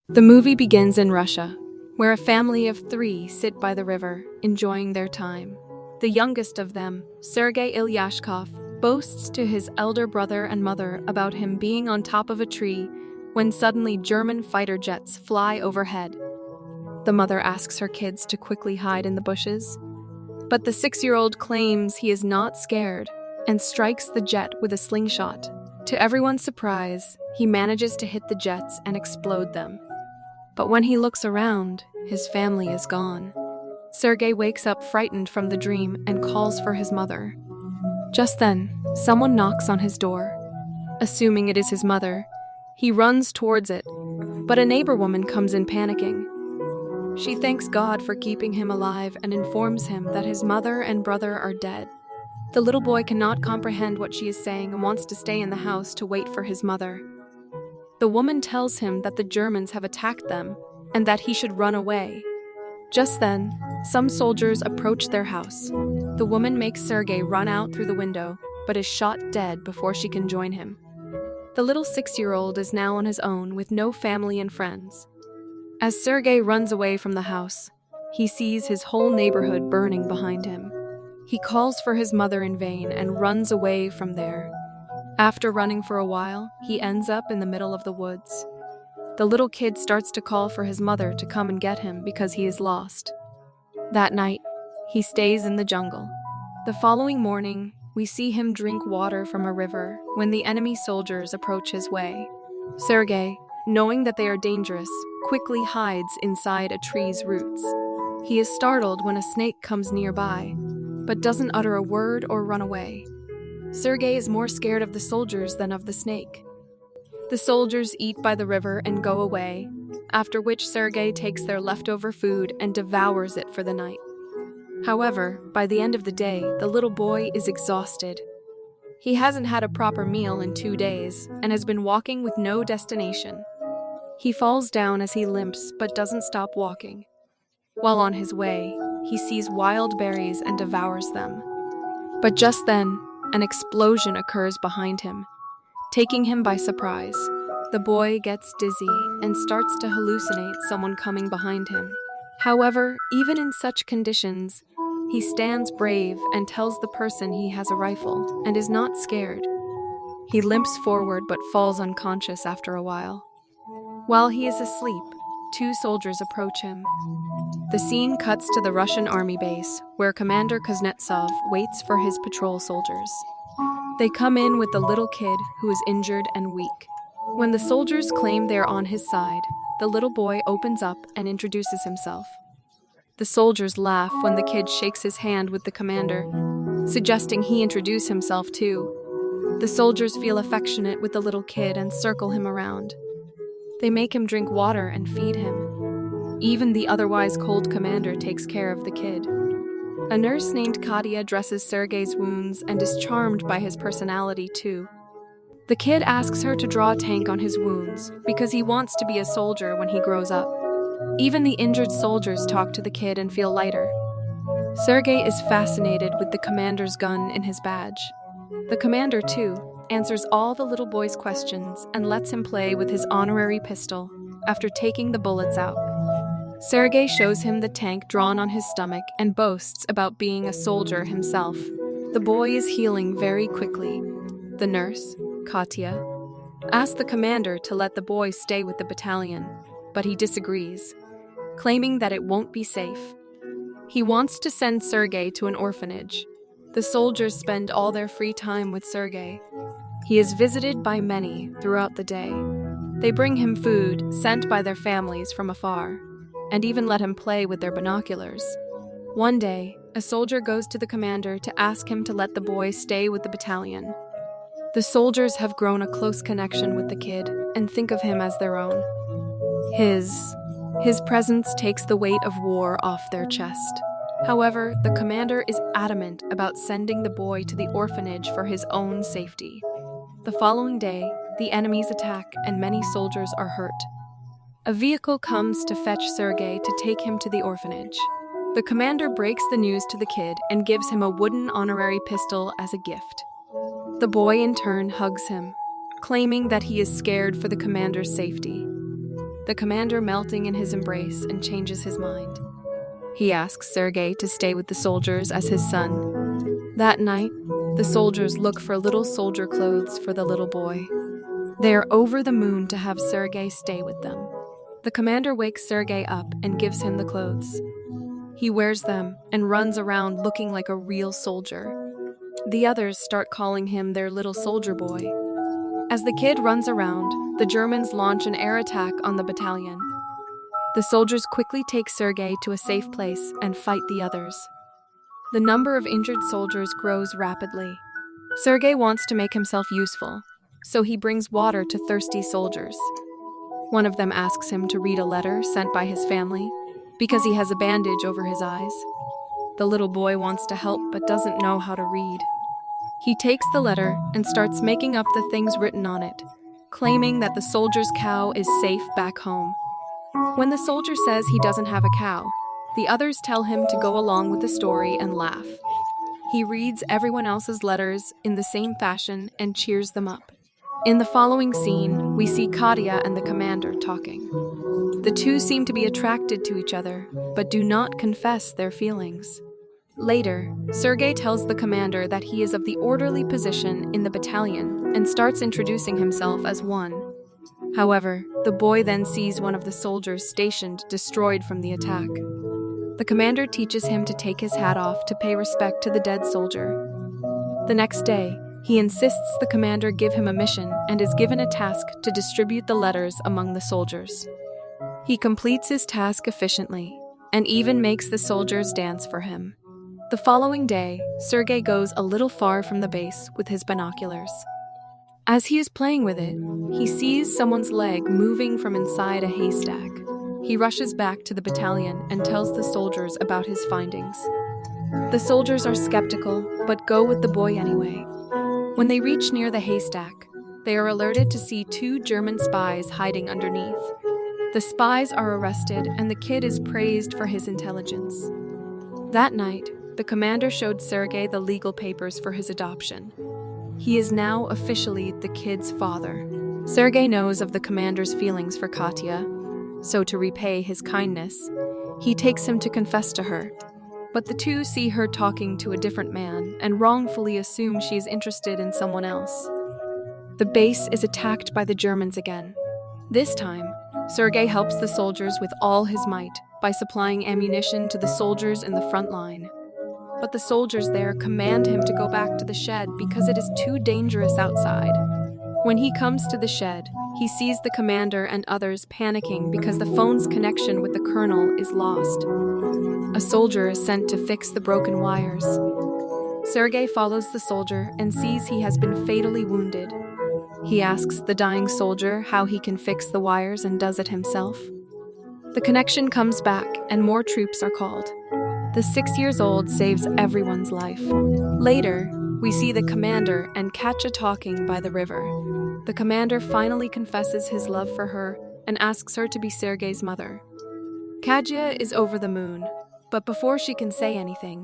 The movie begins in Russia, where a family of 3 sit by the river, enjoying their time. The youngest of them, Sergei Aleshkov, boasts to his elder brother and mother about him being on top of a tree when suddenly German fighter jets fly overhead. The mother asks her kids to quickly hide in the bushes, but the 6-year-old claims he is not scared and strikes the jet with a slingshot. To everyone's surprise, he manages to hit the jets and explode them. But when he looks around, his family is gone. Sergei wakes up frightened from the dream and calls for his mother. Just then, someone knocks on his door. Assuming it is his mother, he runs towards it, but a neighbor woman comes in panicking. She thanks God for keeping him alive and informs him that his mother and brother are dead. The little boy cannot comprehend what she is saying and wants to stay in the house to wait for his mother. The woman tells him that the Germans have attacked them and that he should run away. Just then, some soldiers approach their house. The woman makes Sergei run out through the window, but is shot dead before she can join him. The little 6-year-old is now on his own with no family and friends. As Sergei runs away from the house, he sees his whole neighborhood burning behind him. He calls for his mother in vain and runs away from there. After running for a while, he ends up in the middle of the woods. The little kid starts to call for his mother to come and get him because he is lost. That night, he stays in the jungle. The following morning, we see him drink water from a river when the enemy soldiers approach his way. Sergei, knowing that they are dangerous, quickly hides inside a tree's roots. He is startled when a snake comes nearby, but doesn't utter a word or run away. Sergei is more scared of the soldiers than of the snake. The soldiers eat by the river and go away, after which Sergei takes their leftover food and devours it for the night. However, by the end of the day, the little boy is exhausted. He hasn't had a proper meal in 2 days and has been walking with no destination. He falls down as he limps but doesn't stop walking. While on his way, he sees wild berries and devours them. But just then, an explosion occurs behind him, taking him by surprise. The boy gets dizzy and starts to hallucinate someone coming behind him. However, even in such conditions, he stands brave and tells the person he has a rifle and is not scared. He limps forward but falls unconscious after a while. While he is asleep, 2 soldiers approach him. The scene cuts to the Russian army base, where Commander Kuznetsov waits for his patrol soldiers. They come in with the little kid, who is injured and weak. When the soldiers claim they are on his side, the little boy opens up and introduces himself. The soldiers laugh when the kid shakes his hand with the commander, suggesting he introduce himself too. The soldiers feel affectionate with the little kid and circle him around. They make him drink water and feed him. Even the otherwise cold commander takes care of the kid. A nurse named Katya dresses Sergei's wounds and is charmed by his personality too. The kid asks her to draw a tank on his wounds because he wants to be a soldier when he grows up. Even the injured soldiers talk to the kid and feel lighter. Sergei is fascinated with the commander's gun in his badge. The commander, too, answers all the little boy's questions and lets him play with his honorary pistol after taking the bullets out. Sergei shows him the tank drawn on his stomach and boasts about being a soldier himself. The boy is healing very quickly. The nurse, Katya, asks the commander to let the boy stay with the battalion, but he disagrees, claiming that it won't be safe. He wants to send Sergei to an orphanage. The soldiers spend all their free time with Sergei. He is visited by many throughout the day. They bring him food sent by their families from afar, and even let him play with their binoculars. One day, a soldier goes to the commander to ask him to let the boy stay with the battalion. The soldiers have grown a close connection with the kid and think of him as their own. His presence takes the weight of war off their chest. However, the commander is adamant about sending the boy to the orphanage for his own safety. The following day, the enemies attack and many soldiers are hurt. A vehicle comes to fetch Sergei to take him to the orphanage. The commander breaks the news to the kid and gives him a wooden honorary pistol as a gift. The boy in turn hugs him, claiming that he is scared for the commander's safety. the commander melting in his embrace and changes his mind. He asks Sergei to stay with the soldiers as his son. That night, the soldiers look for little soldier clothes for the little boy. They are over the moon to have Sergei stay with them. The commander wakes Sergei up and gives him the clothes. He wears them and runs around looking like a real soldier. The others start calling him their little soldier boy. As the kid runs around, the Germans launch an air attack on the battalion. The soldiers quickly take Sergei to a safe place and fight the others. The number of injured soldiers grows rapidly. Sergei wants to make himself useful, so he brings water to thirsty soldiers. One of them asks him to read a letter sent by his family because he has a bandage over his eyes. The little boy wants to help but doesn't know how to read. He takes the letter and starts making up the things written on it, claiming that the soldier's cow is safe back home. When the soldier says he doesn't have a cow, the others tell him to go along with the story and laugh. He reads everyone else's letters in the same fashion and cheers them up. In the following scene, we see Katya and the commander talking. The two seem to be attracted to each other, but do not confess their feelings. Later, Sergei tells the commander that he is of the orderly position in the battalion and starts introducing himself as one. However, the boy then sees one of the soldiers stationed destroyed from the attack. The commander teaches him to take his hat off to pay respect to the dead soldier. The next day, he insists the commander give him a mission and is given a task to distribute the letters among the soldiers. He completes his task efficiently and even makes the soldiers dance for him. The following day, Sergei goes a little far from the base with his binoculars. As he is playing with it, he sees someone's leg moving from inside a haystack. He rushes back to the battalion and tells the soldiers about his findings. The soldiers are skeptical, but go with the boy anyway. When they reach near the haystack, they are alerted to see two German spies hiding underneath. The spies are arrested and the kid is praised for his intelligence. That night, the commander showed Sergei the legal papers for his adoption. He is now officially the kid's father. Sergei knows of the commander's feelings for Katya, so to repay his kindness, he takes him to confess to her. But the two see her talking to a different man and wrongfully assume she is interested in someone else. The base is attacked by the Germans again. This time, Sergei helps the soldiers with all his might by supplying ammunition to the soldiers in the front line. But the soldiers there command him to go back to the shed because it is too dangerous outside. When he comes to the shed, he sees the commander and others panicking because the phone's connection with the colonel is lost. A soldier is sent to fix the broken wires. Sergei follows the soldier and sees he has been fatally wounded. He asks the dying soldier how he can fix the wires and does it himself. The connection comes back and more troops are called. The 6-year-old saves everyone's life. Later, we see the commander and Katya talking by the river. The commander finally confesses his love for her and asks her to be Sergei's mother. Katya is over the moon, but before she can say anything,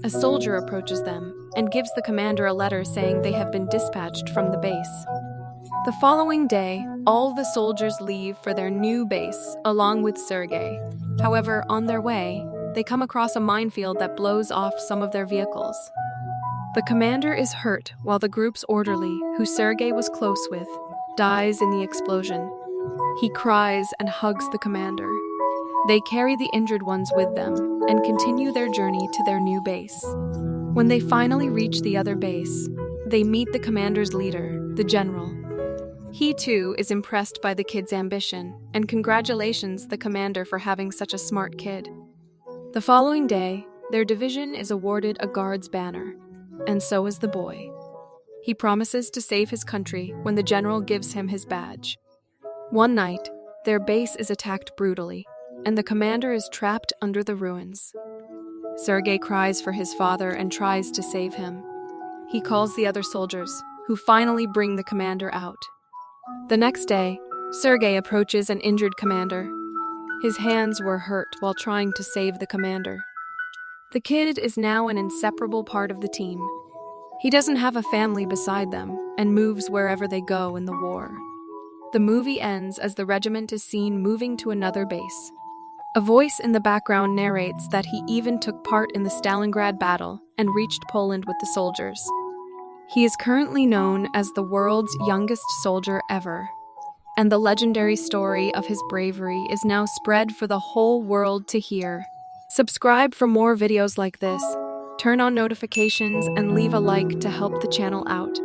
a soldier approaches them and gives the commander a letter saying they have been dispatched from the base. The following day, all the soldiers leave for their new base along with Sergei. However, on their way, they come across a minefield that blows off some of their vehicles. The commander is hurt while the group's orderly, who Sergei was close with, dies in the explosion. He cries and hugs the commander. They carry the injured ones with them and continue their journey to their new base. When they finally reach the other base, they meet the commander's leader, the general. He too is impressed by the kid's ambition and congratulations the commander for having such a smart kid. The following day, their division is awarded a guard's banner, and so is the boy. He promises to save his country when the general gives him his badge. One night, their base is attacked brutally, and the commander is trapped under the ruins. Sergei cries for his father and tries to save him. He calls the other soldiers, who finally bring the commander out. The next day, Sergei approaches an injured commander. His hands were hurt while trying to save the commander. The kid is now an inseparable part of the team. He doesn't have a family beside them and moves wherever they go in the war. The movie ends as the regiment is seen moving to another base. A voice in the background narrates that he even took part in the Stalingrad battle and reached Poland with the soldiers. He is currently known as the world's youngest soldier ever, and the legendary story of his bravery is now spread for the whole world to hear. Subscribe for more videos like this, turn on notifications, and leave a like to help the channel out.